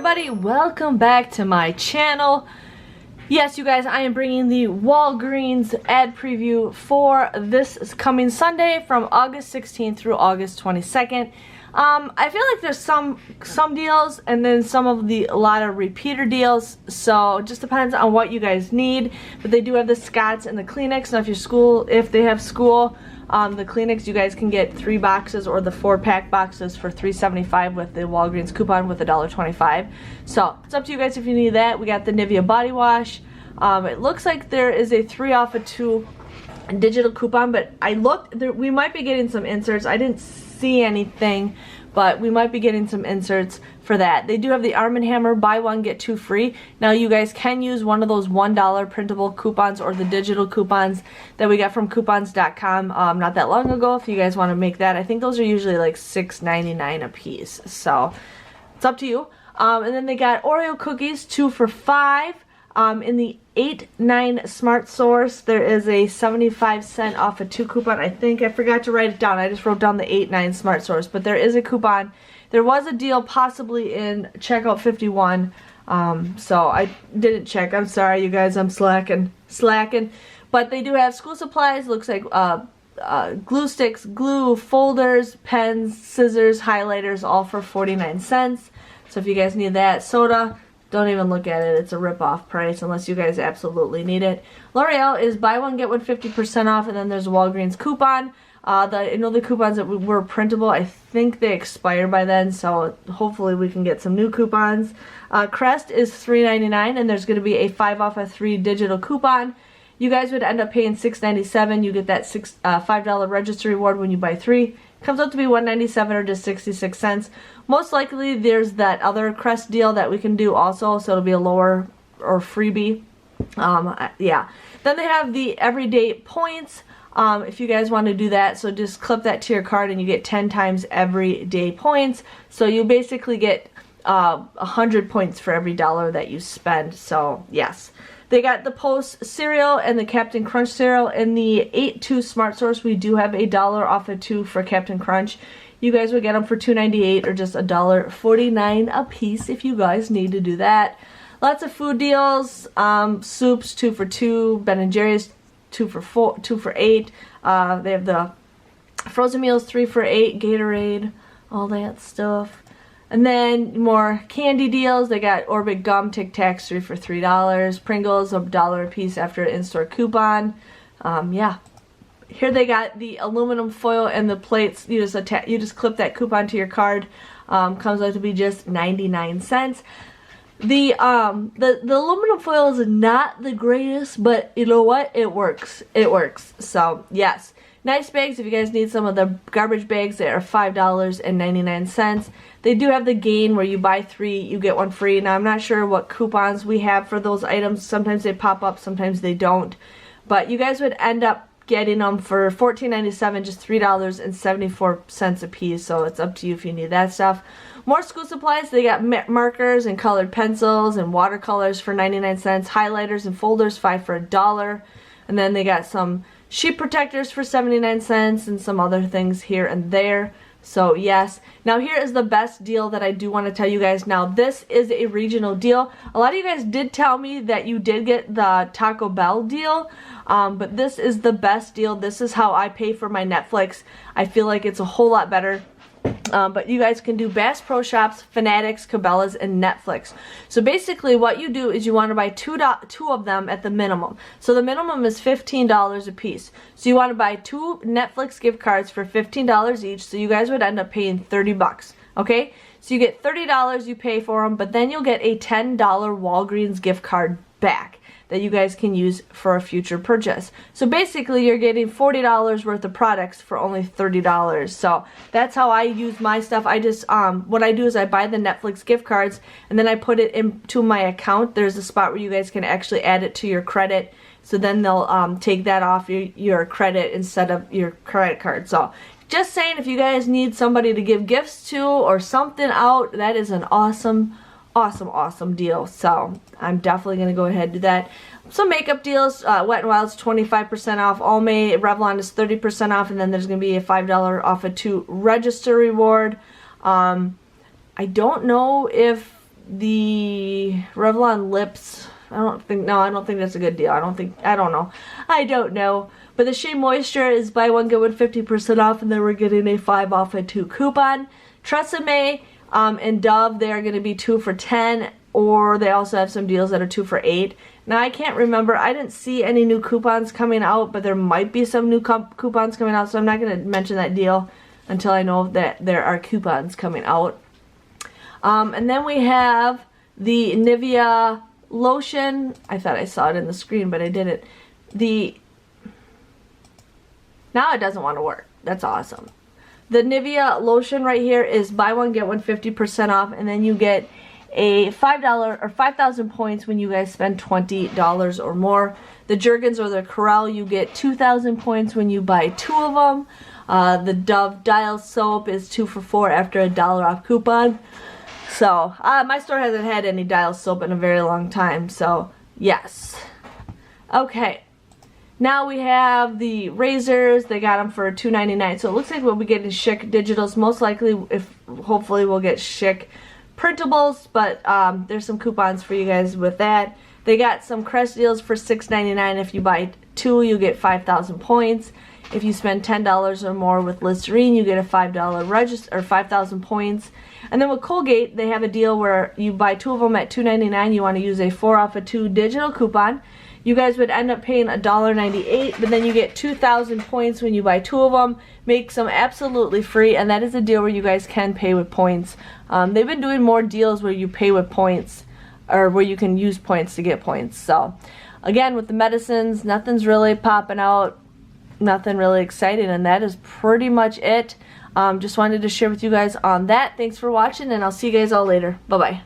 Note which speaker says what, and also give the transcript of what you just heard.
Speaker 1: everybody, welcome back to my channel. Yes, you guys, I am bringing the Walgreens ad preview for this coming Sunday from August 16th through August 22nd. I feel like there's some deals and then a lot of repeater deals, so it just depends on what you guys need. But they do have the Scots and the Kleenex. Now if they have school, the Kleenex, you guys can get 3 boxes or the 4-pack boxes for $3.75 with the Walgreens coupon with $1.25. So it's up to you guys if you need that. We got the Nivea body wash. It looks like there is a 3 off of 2 digital coupon, but I looked, we might be getting some inserts. I didn't see anything, but we might be getting some inserts for that. They do have the Arm & Hammer buy one get 2 free. Now you guys can use one of those $1 printable coupons or the digital coupons that we got from coupons.com not that long ago if you guys want to make that. I think those are usually like $6.99 a piece, so it's up to you. And then they got Oreo cookies 2 for $5. In the 8-9 Smart Source, there is a 75-cent off a 2 coupon. I think I forgot to write it down. I just wrote down the 8-9 Smart Source, but there is a coupon. There was a deal possibly in checkout 51, so I didn't check. I'm sorry, you guys. I'm slacking. But they do have school supplies. Looks like glue sticks, glue, folders, pens, scissors, highlighters, all for 49 cents. So if you guys need that, soda, don't even look at it. It's a rip-off price unless you guys absolutely need it. L'Oreal is buy one get one 50% off, and then there's a Walgreens coupon. I know the coupons that were printable, I think they expire by then, so hopefully we can get some new coupons. Crest is $3.99, and there's going to be a 5 off of 3 digital coupon. You guys would end up paying $6.97. You get that $5 register reward when you buy 3. Comes out to be $1.97 or just 66 cents. Most likely there's that other Crest deal that we can do also, so it'll be a lower or freebie. Yeah. Then they have the everyday points. If you guys want to do that, so just clip that to your card and you get 10 times everyday points. So you basically get 100 points for every dollar that you spend. So yes. They got the Post cereal and the Captain Crunch cereal. In the 8-2 Smart Source, we do have $1 off of 2 for Captain Crunch. You guys would get them for $2.98 or just $1.49 a piece if you guys need to do that. Lots of food deals. Soups 2 for $2. Ben & Jerry's 2 for $8. They have the frozen meals 3 for $8. Gatorade, all that stuff. And then more candy deals. They got Orbit gum, Tic Tacs 3 for $3. Pringles $1 a piece after an in-store coupon. Yeah. Here they got the aluminum foil and the plates. You just clip that coupon to your card. Comes out to be just 99 cents. The aluminum foil is not the greatest, but you know what? It works. It works. So yes. Nice bags. If you guys need some of the garbage bags, they are $5.99. They do have the gain where you buy 3, you get 1 free. Now I'm not sure what coupons we have for those items. Sometimes they pop up, sometimes they don't. But you guys would end up getting them for $14.97, just $3.74 a piece. So it's up to you if you need that stuff. More school supplies. They got markers and colored pencils and watercolors for 99 cents. Highlighters and folders 5 for $1. And then they got some sheet protectors for 79 cents and some other things here and there. So yes. Now here is the best deal that I do want to tell you guys. Now this is a regional deal. A lot of you guys did tell me that you did get the Taco Bell deal. But this is the best deal. This is how I pay for my Netflix. I feel like it's a whole lot better. But you guys can do Bass Pro Shops, Fanatics, Cabela's, and Netflix. So basically what you do is you want to buy two of them at the minimum. So the minimum is $15 a piece. So you want to buy 2 Netflix gift cards for $15 each. So you guys would end up paying 30 bucks. Okay? So you get $30 you pay for them, but then you'll get a $10 Walgreens gift card back that you guys can use for a future purchase. So basically you're getting $40 worth of products for only $30. So that's how I use my stuff. I just what I do is I buy the Netflix gift cards and then I put it into my account. There's a spot where you guys can actually add it to your credit. So then they'll take that off your credit instead of your credit card. So just saying, if you guys need somebody to give gifts to or something out, that is an awesome deal. So I'm definitely going to go ahead and do that. Some makeup deals. Wet n Wild's 25% off. Almay, Revlon is 30% off, and then there's going to be a $5 off a 2 register reward. I don't know if the Revlon lips. I don't think that's a good deal. I don't know. But the Shea Moisture is buy one get one 50% off, and then we're getting a 5 off a 2 coupon. Tresemme and Dove, they are going to be 2 for $10, or they also have some deals that are 2 for $8. Now I can't remember. I didn't see any new coupons coming out, but there might be some new coupons coming out, so I'm not going to mention that deal until I know that there are coupons coming out. And then we have the Nivea lotion. I thought I saw it in the screen, but I didn't. Now it doesn't want to work. That's awesome. The Nivea lotion right here is buy one get one 50% off, and then you get a $5 or 5,000 points when you guys spend $20 or more. The Jergens or the Corelle, you get 2,000 points when you buy 2 of them. The Dove Dial soap is 2 for $4 after a $1 off coupon. So my store hasn't had any Dial soap in a very long time, so yes. Okay. Now we have the razors. They got them for $2.99. So it looks like we'll be getting Schick digitals. Most likely, hopefully we'll get Schick printables, but there's some coupons for you guys with that. They got some Crest deals for $6.99. If you buy 2, you get 5,000 points. If you spend $10 or more with Listerine, you get a $5 register or 5,000 points. And then with Colgate, they have a deal where you buy 2 of them at $2.99. You want to use a 4 off a 2 digital coupon. You guys would end up paying $1.98, but then you get 2,000 points when you buy 2 of them. Makes them absolutely free, and that is a deal where you guys can pay with points. They've been doing more deals where you pay with points, or where you can use points to get points. So, again, with the medicines, nothing's really popping out, nothing really exciting, and that is pretty much it. Just wanted to share with you guys on that. Thanks for watching, and I'll see you guys all later. Bye-bye.